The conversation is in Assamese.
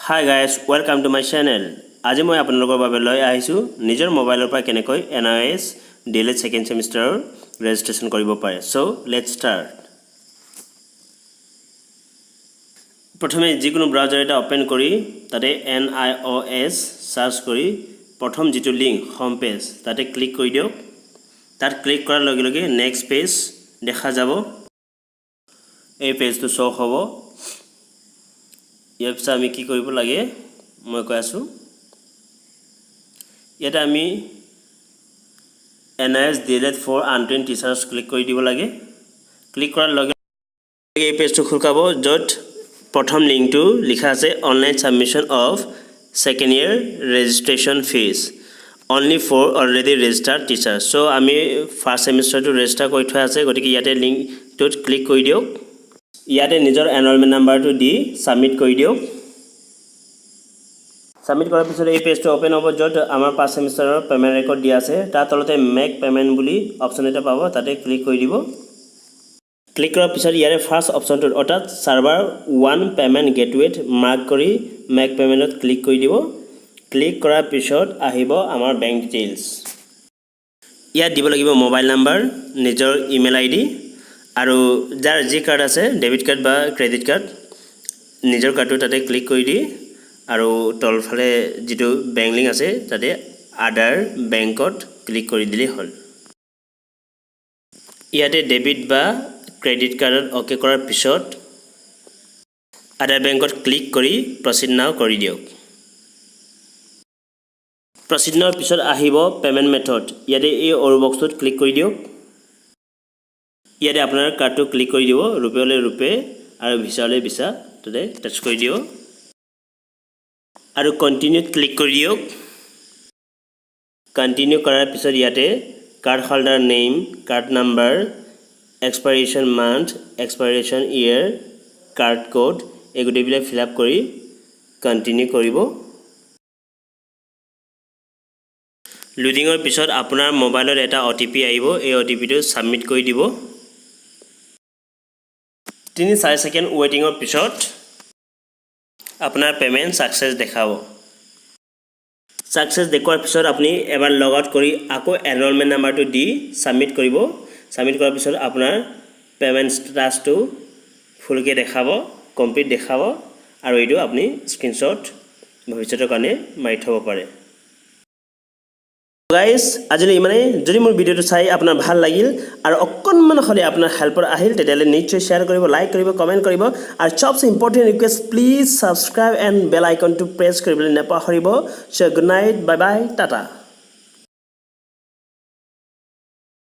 Hi guys, welcome to my channel. আজি মই আপোনালোকৰ বাবে লৈ আহিছো নিজৰ মোবাইলৰ পৰা কেনেকৈ NIS DLED second semester registration কৰিব পাৰে. So, let's start. প্ৰথমে যিকোনো ব্ৰাউজাৰ এটা ওপেন কৰি তাতে NIOS সাৰ্চ কৰি প্ৰথম যেটো লিংক হোম পেজ তাতে ক্লিক কৰি দিওক. তাত ক্লিক কৰাৰ লগে লগে নেক্সট পেজ দেখা যাব. এই পেজটো শো হ'ব. ইয়াৰ পিছত আমি কি কৰিব লাগে মই কৈ আছো. ইয়াত আমি NIS DLED for untrained teachers click কৰি দিব লাগে. ক্লিক কৰাৰ লগে লগে এই পেজটো খুলকাব য'ত প্ৰথম লিংকটো লিখা আছে online submission of second year registration fees only for already registered teachers. So আমি ফাৰ্স্ট সেমিস্টাৰটো ৰেজিষ্টাৰ কৰি থোৱা আছে গতিকে ইয়াতে লিংকটোত ক্লিক কৰি দিওক. ইয়াতে নিজৰ এনৰলমেন্ট নাম্বাৰটো দি সাবমিট কৰি দিওক. সাবমিট কৰাৰ পিছত এই পেজটো ওপেন হ'ব য'ত আমাৰ ফাৰ্স্ট সেমিস্টাৰৰ পেমেন্ট ৰেকৰ্ড দিয়া আছে. তাৰ তলতে মেক পেমেন্ট বুলি অপচন এটা পাব তাতে ক্লিক কৰি দিব. ক্লিক কৰাৰ পিছত ইয়াৰে ফাৰ্স্ট অপচনটো অৰ্থাৎ সাৰ্ভাৰ 1 পেমেন্ট গেটৱেত মাৰ্ক কৰি মেক পেমেন্টত ক্লিক কৰি দিব. ক্লিক কৰাৰ পিছত আহিব আমাৰ বেংক ডিটেইলছ. ইয়াত দিব লাগিব মোবাইল নাম্বাৰ, নিজৰ ইমেইল আইডি আৰু যাৰ যি কাৰ্ড আছে ডেবিট কাৰ্ড বা ক্ৰেডিট কাৰ্ড নিজৰ কাৰ্ডটো তাতে ক্লিক কৰি দি আৰু তলফালে যেটো বেংক লিংক আছে তাতে আদাৰ বেংকত ক্লিক কৰি দিলে হ'ল. ইয়াতে ডেবিট বা ক্ৰেডিট কাৰ্ডত ওকে কৰাৰ পিছত আদাৰ বেংকত ক্লিক কৰি প্ৰসিড নাও কৰি দিওক. প্ৰসিড নাওৰ পিছত আহিব পেমেন্ট মেথড. ইয়াতে এই অৰ বক্সত ক্লিক কৰি দিওক. ইয়াতে আপোনাৰ কাৰ্ডটো ক্লিক কৰি দিব. ৰুপেলে ৰুপে আৰু ভিসালে ভিসা তাতে টাচ কৰি দিও আৰু কন্টিনিউত ক্লিক কৰি দিওক. কন্টিনিউ কৰাৰ পিছত ইয়াতে card holder name, card number, expiration month, expiration year, card code এই গুটেইবিলাক ফিল আপ কৰি কন্টিনিউ কৰিব. লোডিংৰ পিছত আপোনাৰ মোবাইলত এটা OTP আহিব. এই OTPটো সাবমিট কৰি দিব. 3-4 সেকেন্ড ওয়েটিংৰ পিছত আপোনাৰ পেমেন্ট সাকসেস দেখাব. সাকসেস দেখুৱাৰ পিছত আপুনি এবাৰ লগ আউট কৰি আকৌ এনৰলমেন্ট নাম্বাৰটো দি সাবমিট কৰিব. সাবমিট কৰাৰ পিছত আপোনাৰ পেমেন্ট ষ্টেটাসটো ফুলকে দেখাব, কমপ্লিট দেখাব আৰু এইটো আপুনি স্ক্ৰিনশ্বট ভৱিষ্যতৰ কাৰণে মাৰি থব পাৰে. গাইস আজিলৈ ইমানে. যদি মোৰ ভিডিওটো চাই আপোনাৰ ভাল লাগিল আৰু অকণমান হলে আপোনাৰ হেল্পৰ আহিল তেতিয়ালে নিশ্চয় শেয়াৰ কৰিব, লাইক কৰিব, কমেন্ট কৰিব আৰু সবচে important request please subscribe and bell আইকনটো প্ৰেছ কৰিবলৈ নাপাহৰিব. So good night, bye bye, Tata.